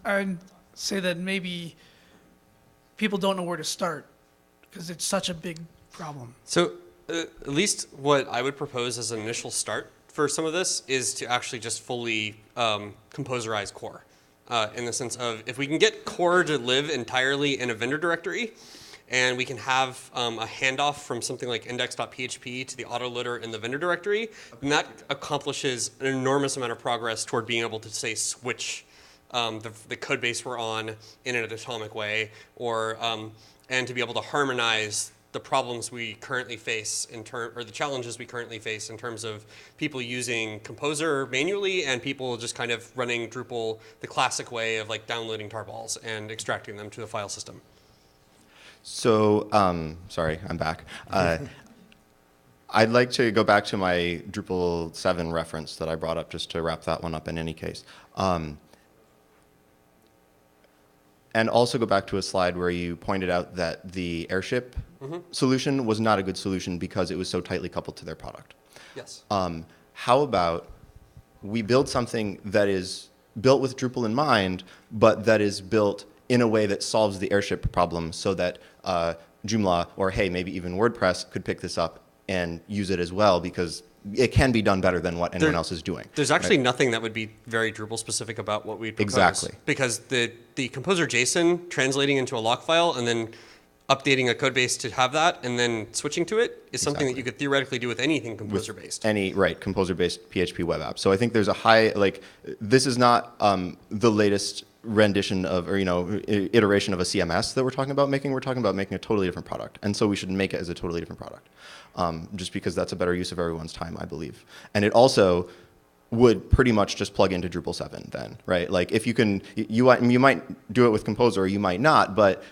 I'd say that maybe people don't know where to start because it's such a big problem. So at least what I would propose as an initial start for some of this is to actually just fully composerize core, in the sense of if we can get core to live entirely in a vendor directory, and we can have a handoff from something like index.php to the autoloader in the vendor directory, then that accomplishes an enormous amount of progress toward being able to, say, switch the code base we're on in an atomic way, or and to be able to harmonize the problems we currently face or the challenges we currently face in terms of people using Composer manually and people just kind of running Drupal the classic way of like downloading tarballs and extracting them to the file system. So, sorry, I'm back. I'd like to go back to my Drupal 7 reference that I brought up just to wrap that one up in any case. And also go back to a slide where you pointed out that the airship solution was not a good solution because it was so tightly coupled to their product. Yes. How about we build something that is built with Drupal in mind, but that is built in a way that solves the airship problem so that Joomla or, hey, maybe even WordPress could pick this up and use it as well, because it can be done better than what anyone else is doing. There's actually right? nothing that would be very Drupal specific about what we propose. Exactly. Because the Composer JSON translating into a lock file and then updating a code base to have that and then switching to it is something that you could theoretically do with anything Composer based. Right, Composer-based PHP web app. So I think there's a high, this is not the latest rendition of, or iteration of a CMS that we're talking about making. We're talking about making a totally different product. And so we should make it as a totally different product, just because that's a better use of everyone's time, I believe. And it also would pretty much just plug into Drupal 7 then, right? Like if you can, you might do it with Composer or you might not, but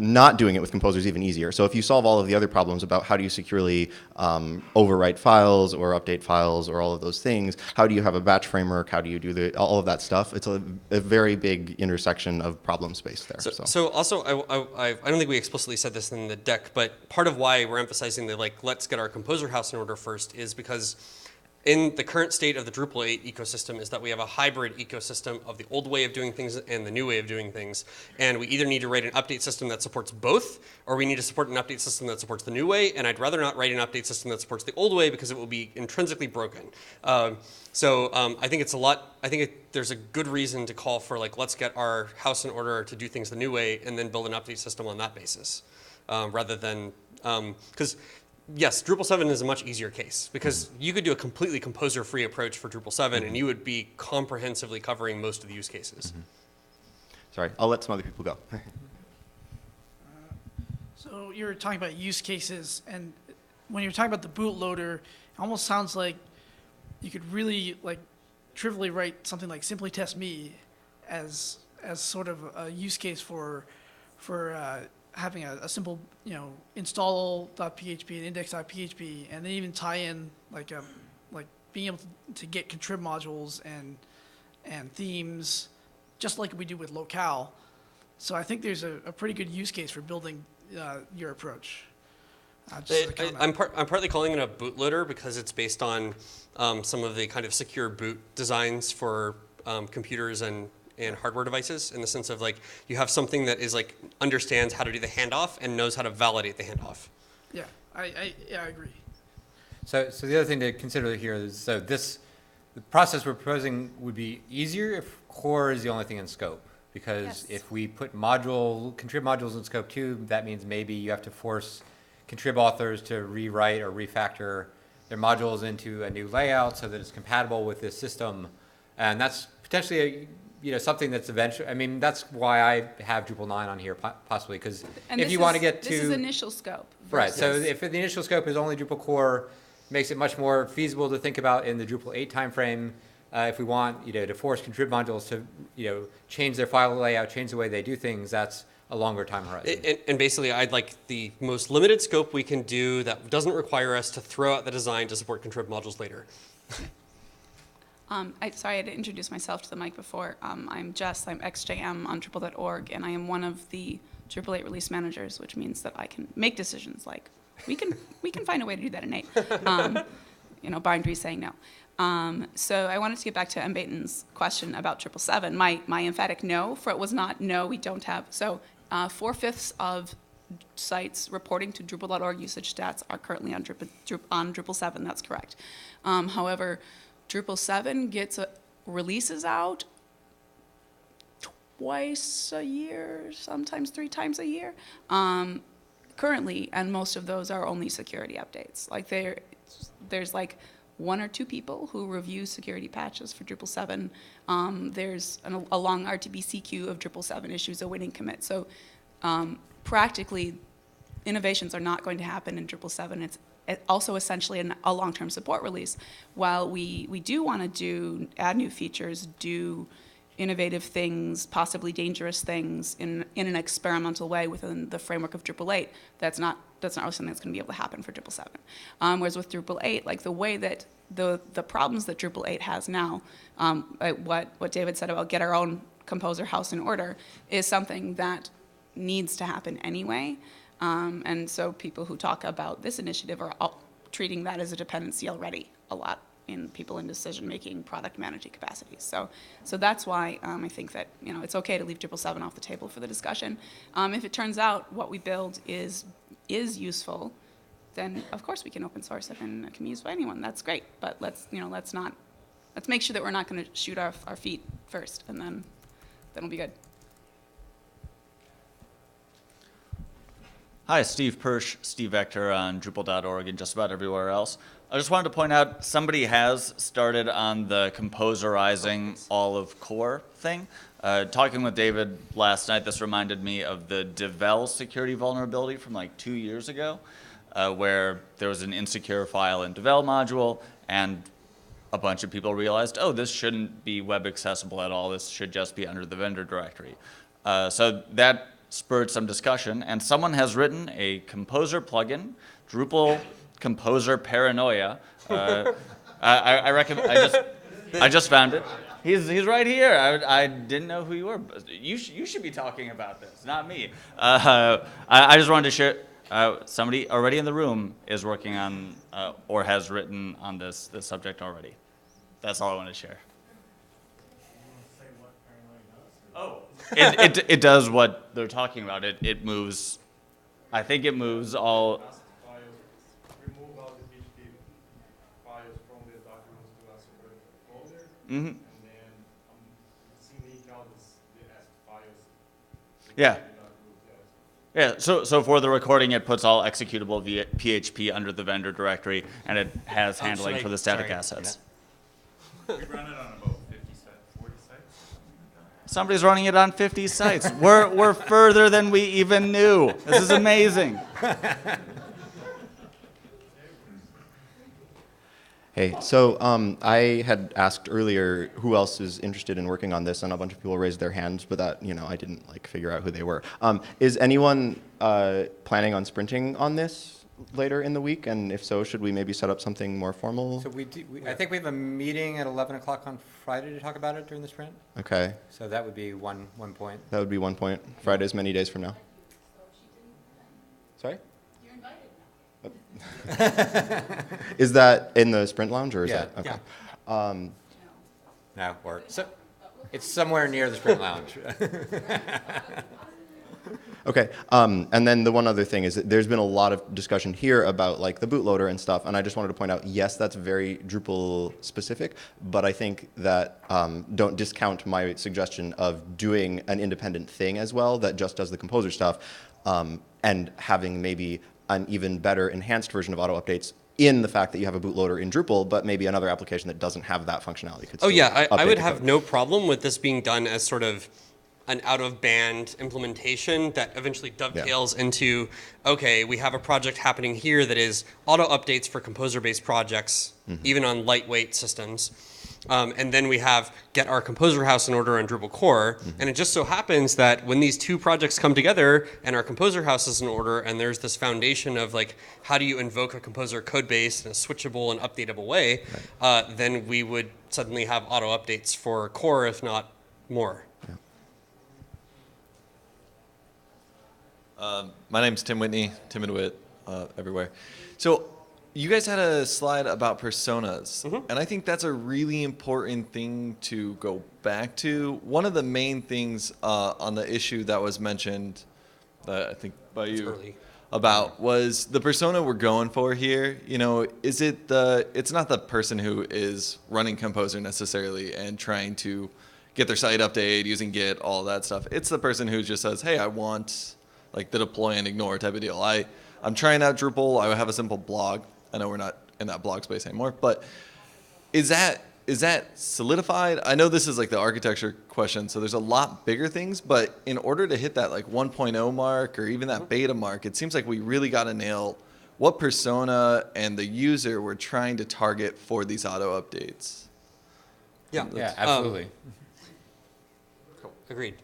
not doing it with Composer is even easier. So if you solve all of the other problems about how do you securely overwrite files or update files or all of those things, how do you have a batch framework, how do you do all of that stuff, it's a very big intersection of problem space there. So also, I don't think we explicitly said this in the deck, but part of why we're emphasizing the let's get our Composer house in order first is because in the current state of the Drupal 8 ecosystem is that we have a hybrid ecosystem of the old way of doing things and the new way of doing things. And we either need to write an update system that supports both, or we need to support an update system that supports the new way. And I'd rather not write an update system that supports the old way because it will be intrinsically broken. I think there's a good reason to call for like, let's get our house in order to do things the new way and then build an update system on that basis. Rather than, because yes, Drupal 7 is a much easier case because you could do a completely composer-free approach for Drupal 7 and you would be comprehensively covering most of the use cases. Sorry, I'll let some other people go. So you're talking about use cases, and when you're talking about the bootloader, it almost sounds like you could really like trivially write something like simply test me as sort of a use case for having a simple, install.php and index.php, and then even tie in like being able to get contrib modules and themes, just like we do with locale. So I think there's a pretty good use case for building your approach. I'm partly calling it a bootloader because it's based on some of the kind of secure boot designs for computers and hardware devices, in the sense of like you have something that is like understands how to do the handoff and knows how to validate the handoff. Yeah, I agree. So the other thing to consider here is the process we're proposing would be easier if core is the only thing in scope. Because Yes. if we put contrib modules in scope 2, that means maybe you have to force contrib authors to rewrite or refactor their modules into a new layout so that it's compatible with this system. And that's potentially something that's eventually, I mean, that's why I have Drupal 9 on here possibly, because if you want to get to... This is initial scope. Right, so versus- if the initial scope is only Drupal core, makes it much more feasible to think about in the Drupal 8 timeframe. If we want, to force contrib modules to, change their file layout, change the way they do things, that's a longer time horizon. And basically, I'd like the most limited scope we can do that doesn't require us to throw out the design to support contrib modules later. Sorry, I had to introduce myself to the mic before. I'm Jess. I'm XJM on Drupal.org, and I am one of the Drupal 8 release managers, which means that I can make decisions like we can find a way to do that in 8. Barring Dries saying no. So I wanted to get back to Mbaten's question about 777. My emphatic no for it was not no, we don't have. So 4/5 of sites reporting to Drupal.org usage stats are currently on Drupal 7. That's correct. However, Drupal 7 gets releases out twice a year, sometimes 3 times a year, currently, and most of those are only security updates. Like there's like 1 or 2 people who review security patches for Drupal 7. There's a long RTBC queue of Drupal 7 issues awaiting commit. So practically, innovations are not going to happen in Drupal 7. It's also essentially a long-term support release. While we do want to add new features, do innovative things, possibly dangerous things in an experimental way within the framework of Drupal 8, that's not really something that's going to be able to happen for Drupal 7. Whereas with Drupal 8, like the way that the problems that Drupal 8 has now, what David said about get our own composer house in order, is something that needs to happen anyway. And so people who talk about this initiative are treating that as a dependency already a lot in people in decision-making, product managing capacities. So that's why I think that it's okay to leave Drupal 7 off the table for the discussion. If it turns out what we build is useful, then of course we can open source it and it can be used by anyone. That's great. But let's make sure that we're not going to shoot our feet first, and then we'll be good. Hi, Steve Persh, Steve Vector on Drupal.org and just about everywhere else. I just wanted to point out somebody has started on the composerizing all of core thing. Talking with David last night, this reminded me of the Devel security vulnerability from like 2 years ago, where there was an insecure file in Devel module, and a bunch of people realized, oh, this shouldn't be web accessible at all. This should just be under the vendor directory. So that spurred some discussion, and someone has written a composer plugin, Drupal Composer Paranoia. I recommend. I just found it. He's right here. I didn't know who you were. You should be talking about this, not me. I just wanted to share. Somebody already in the room is working on or has written on this subject already. That's all I want to share. Oh, it does what they're talking about. It moves. I think it moves all. Remove all the PHP files from the documents to a separate folder, Mm-hmm. and then sync all the ASP files. Yeah. Yeah, so for the recording, it puts all executable via PHP under the vendor directory, and it has handling for the static assets. We run it on about 50 sites, 40 sites, something like that. Somebody's running it on 50 sites. We're further than we even knew. This is amazing. Hey, so I had asked earlier who else is interested in working on this, and a bunch of people raised their hands, but that, I didn't figure out who they were. Is anyone planning on sprinting on this later in the week? And if so, should we maybe set up something more formal? So I think we have a meeting at 11 o'clock on Friday to talk about it during the sprint. Okay, So that would be one point. that would be one point. Friday's many days from now. Sorry? You're invited. Is that in the sprint lounge, or is Yeah. that? Okay. No, or it's somewhere near the sprint lounge. Okay, and then the one other thing is that there's been a lot of discussion here about the bootloader and stuff, and I just wanted to point out, yes, that's very Drupal specific, but I think that don't discount my suggestion of doing an independent thing as well that just does the composer stuff, and having maybe an even better enhanced version of auto updates in the fact that you have a bootloader in Drupal, but maybe another application that doesn't have that functionality could Oh still yeah, I update would the have code. no problem with this being done as sort of an out-of-band implementation that eventually dovetails into, okay, we have a project happening here that is auto updates for composer-based projects, even on lightweight systems. And then we get our composer house in order on Drupal core. And it just so happens that when these two projects come together and our composer house is in order, and there's this foundation of how do you invoke a composer code base in a switchable and updatable way, then we would suddenly have auto updates for core, if not more. My name's Tim Whitney, Tim and Wit, everywhere. So you guys had a slide about personas, and I think that's a really important thing to go back to. One of the main things on the issue that was mentioned, I think by you, about was the persona we're going for here. Is it it's not the person who is running Composer necessarily and trying to get their site updated using Git, all that stuff. It's the person who just says, hey, I want the deploy and ignore type of deal. I'm trying out Drupal. I have a simple blog. I know we're not in that blog space anymore, but is that solidified? I know this is the architecture question, so there's a lot bigger things, but in order to hit that 1.0 mark or even that beta mark, it seems like we really got to nail what persona and the user we're trying to target for these auto updates. Yeah, Absolutely. Agreed.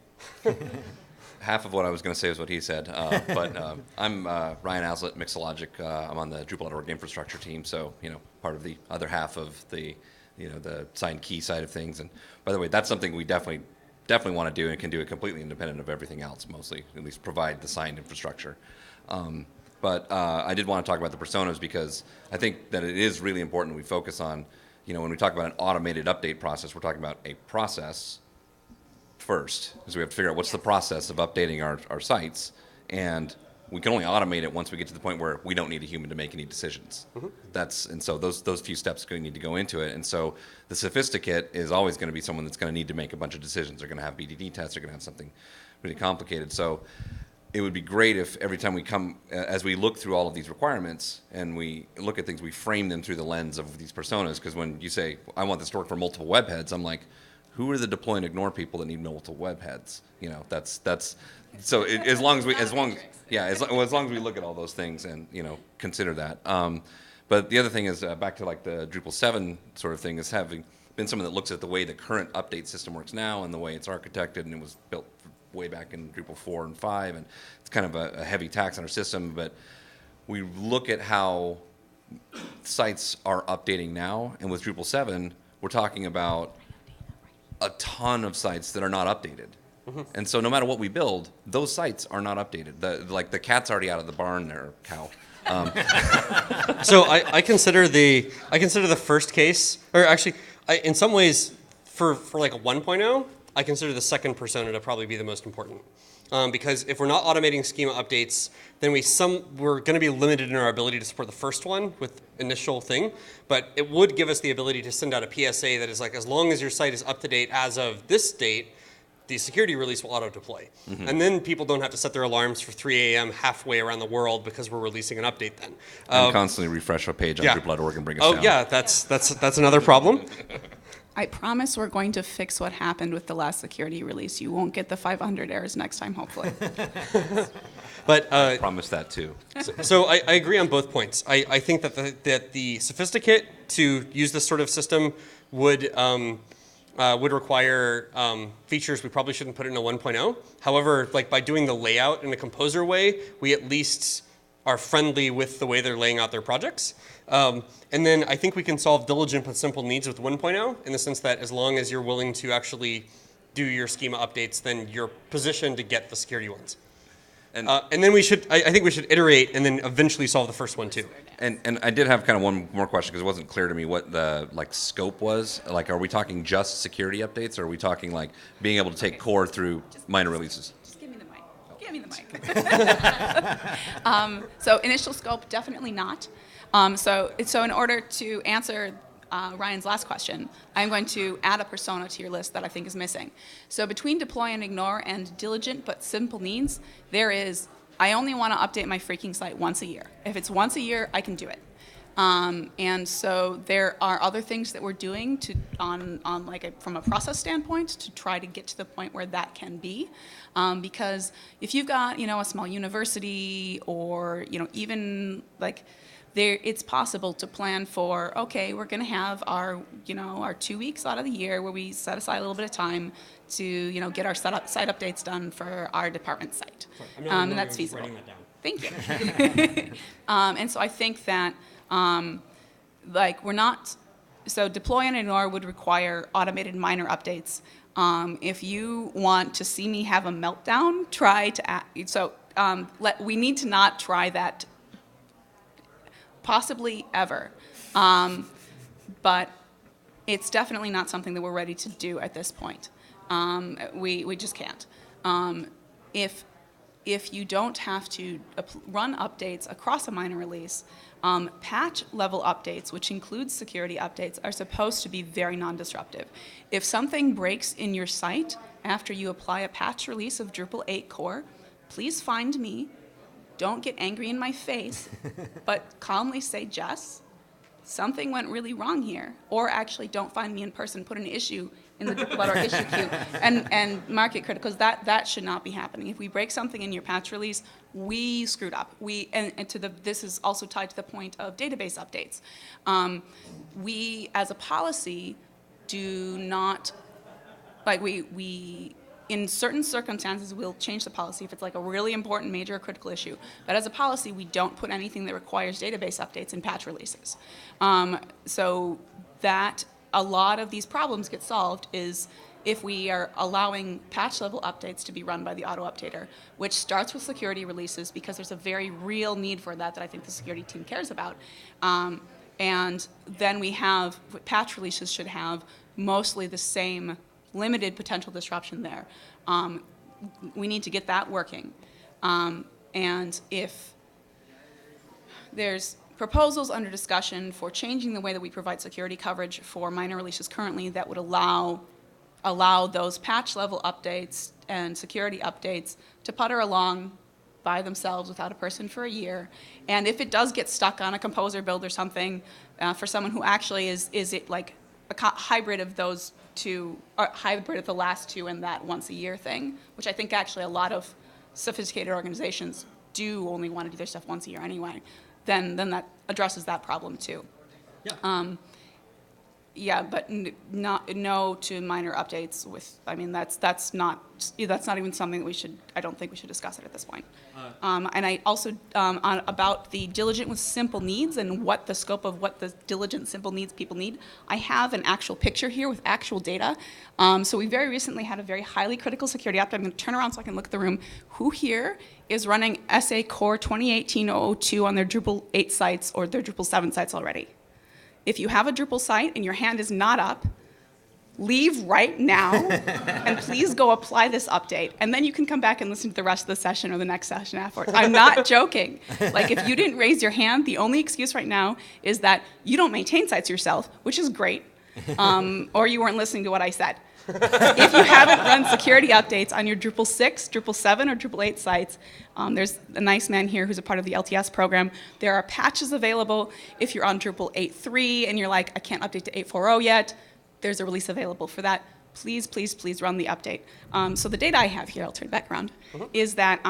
Half of what I was going to say is what he said, but I'm Ryan Aslett, Mixologic. I'm on the Drupal.org infrastructure team, so part of the other half of the the signed key side of things. And by the way, that's something we definitely want to do and can do it completely independent of everything else. Mostly, at least provide the signed infrastructure. But I did want to talk about the personas because I think that it is really important we focus on when we talk about an automated update process, we're talking about a process first, because we have to figure out what's the process of updating our sites, and we can only automate it once we get to the point where we don't need a human to make any decisions. And so those few steps need to go into it. And so the sophisticate is always going to be someone that's going to need to make a bunch of decisions. They're going to have BDD tests. They're going to have something really complicated. So it would be great if every time we come, as we look through all of these requirements and we look at things, we frame them through the lens of these personas. Because when you say, I want this to work for multiple webheads, I'm like, who are the deploy and ignore people that need multiple webheads? That's so as long as we look at all those things and consider that. But the other thing is back to the Drupal 7 sort of thing is having been someone that looks at the way the current update system works now and the way it's architected, and it was built way back in Drupal 4 and 5, and it's kind of a heavy tax on our system. But we look at how sites are updating now, and with Drupal 7, we're talking about a ton of sites that are not updated. And so no matter what we build, those sites are not updated. The cat's already out of the barn there, cow. So I consider the first case, or actually, in some ways, for like a 1.0, I consider the second persona to probably be the most important. Because if we're not automating schema updates, then we're going to be limited in our ability to support the first one with initial thing. But it would give us the ability to send out a PSA that is like, as long as your site is up to date as of this date, the security release will auto-deploy. And then people don't have to set their alarms for 3 a.m. halfway around the world because we're releasing an update then. And constantly refresh a page on Drupal.org and bring us down. Oh, yeah, that's another problem. I promise we're going to fix what happened with the last security release. You won't get the 500 errors next time, hopefully. But I promise that too. So I agree on both points. I think that the sophisticate to use this sort of system would require features we probably shouldn't put in a 1.0. However, like by doing the layout in a composer way, we at least are friendly with the way they're laying out their projects. And then I think we can solve diligent but simple needs with 1.0 in the sense that as long as you're willing to actually do your schema updates, then you're positioned to get the security ones. And then I think we should iterate and then eventually solve the first one too. And I did have kind of one more question because it wasn't clear to me what the scope was. Like, are we talking just security updates, or are we talking like being able to take core through minor releases? Just give me the mic. Give me the mic. So initial scope, definitely not. So in order to answer Ryan's last question, I'm going to add a persona to your list that I think is missing. So between deploy and ignore and diligent but simple needs, there is, I only want to update my freaking site once a year. If it's once a year, I can do it. And so there are other things that we're doing from a process standpoint to try to get to the point where that can be. Because if you've got, a small university or, even like, it's possible to plan for, okay, we're going to have our 2 weeks out of the year where we set aside a little bit of time to, get our site updates done for our department site. And that's feasible. Writing that down. Thank you. And so I think that, so deploy and ignore would require automated minor updates. If you want to see me have a meltdown, we need to not try that possibly ever. But it's definitely not something that we're ready to do at this point. We just can't. If you don't have to run updates across a minor release, patch level updates, which includes security updates, are supposed to be very non-disruptive. If something breaks in your site after you apply a patch release of Drupal 8 core, please find me. Don't get angry in my face, but calmly say, Jess, something went really wrong here. Or actually, don't find me in person, put an issue in the Drupal.org issue queue and mark it critical, because that should not be happening. If we break something in your patch release, we screwed up. This is also tied to the point of database updates. We, as a policy, do not, in certain circumstances, we'll change the policy if it's like a really important, major, or critical issue. But as a policy, we don't put anything that requires database updates in patch releases. So that a lot of these problems get solved is if we are allowing patch level updates to be run by the auto updater, which starts with security releases because there's a very real need for that I think the security team cares about. And then we have, patch releases should have mostly the same limited potential disruption there. We need to get that working. And if there's proposals under discussion for changing the way that we provide security coverage for minor releases currently that would allow those patch level updates and security updates to putter along by themselves without a person for a year. And if it does get stuck on a composer build or something, for someone who actually is it like a hybrid of those two, or hybrid of the last two and that once a year thing, which I think actually a lot of sophisticated organizations do only want to do their stuff once a year anyway, then that addresses that problem too. Yeah. Yeah, but no to minor updates with, I mean, that's not even something that we should, I don't think we should discuss it at this point. And I also, about the diligent with simple needs and what the scope of what the diligent simple needs people need, I have an actual picture here with actual data. So we very recently had a very highly critical security update. I'm going to turn around so I can look at the room. Who here is running SA Core 2018-002 on their Drupal 8 sites or their Drupal 7 sites already? If you have a Drupal site and your hand is not up, leave right now and please go apply this update. And then you can come back and listen to the rest of the session or the next session afterwards. I'm not joking. Like, if you didn't raise your hand, the only excuse right now is that you don't maintain sites yourself, which is great, or you weren't listening to what I said. If you haven't run security updates on your Drupal 6, Drupal 7, or Drupal 8 sites, there's a nice man here who's a part of the LTS program. There are patches available. If you're on Drupal 8.3 and you're like, I can't update to 8.4.0 yet, there's a release available for that. Please, please, please run the update. So the data I have here, I'll turn back around, is that,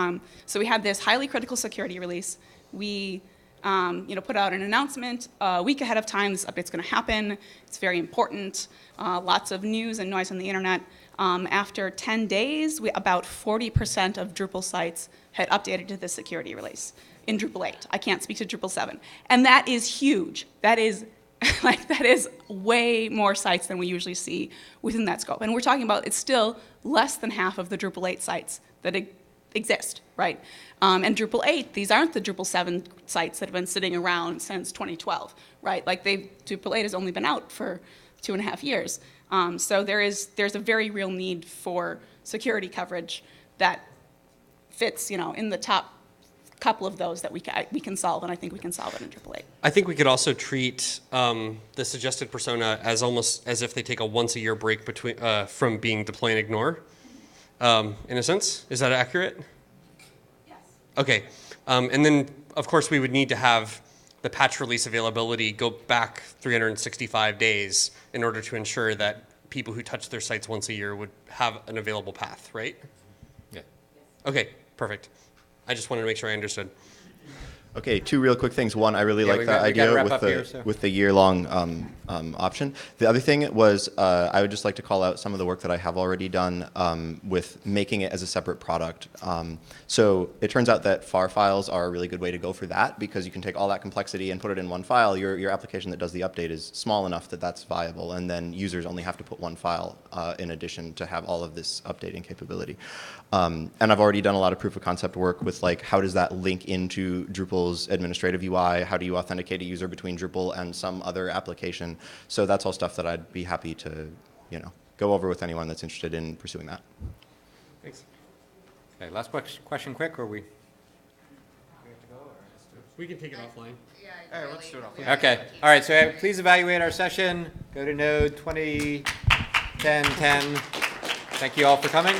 so we had this highly critical security release. We put out an announcement a week ahead of time. This update's going to happen. It's very important. Lots of news and noise on the internet. After 10 days, about 40% of Drupal sites had updated to this security release in Drupal 8. I can't speak to Drupal 7. And that is huge. That is that is way more sites than we usually see within that scope. And we're talking about, it's still less than half of the Drupal 8 sites that exist, right? And Drupal 8, these aren't the Drupal 7 sites that have been sitting around since 2012, right? Like, Drupal 8 has only been out for 2.5 years. So there's a very real need for security coverage that fits, in the top couple of those that we can solve, and I think we can solve it in Drupal 8. I think we could also treat the suggested persona as almost as if they take a once-a-year break between from being deploy and ignore, in a sense. Is that accurate? Yes. Okay. And then, of course, we would need to have the patch release availability go back 365 days in order to ensure that people who touch their sites once a year would have an available path, right? Yeah. Okay, perfect. I just wanted to make sure I understood. Okay, two real quick things. One, I really like that idea with the year-long option. The other thing was I would just like to call out some of the work that I have already done with making it as a separate product. So it turns out that FAR files are a really good way to go for that, because you can take all that complexity and put it in one file. Your application that does the update is small enough that that's viable, and then users only have to put one file in addition to have all of this updating capability. And I've already done a lot of proof of concept work with, like, how does that link into Drupal's administrative UI? How do you authenticate a user between Drupal and some other application? So that's all stuff that I'd be happy to, go over with anyone that's interested in pursuing that. Thanks. Okay, last question quick, or we? We can take it offline. Yeah, All right, let's do it offline. Okay. All right. So please evaluate our session. Go to node 20, 10, 10. Thank you all for coming.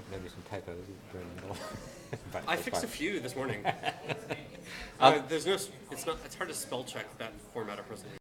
Maybe some typos during the middle. I fixed a few this morning. It's hard to spell check that format of presentation.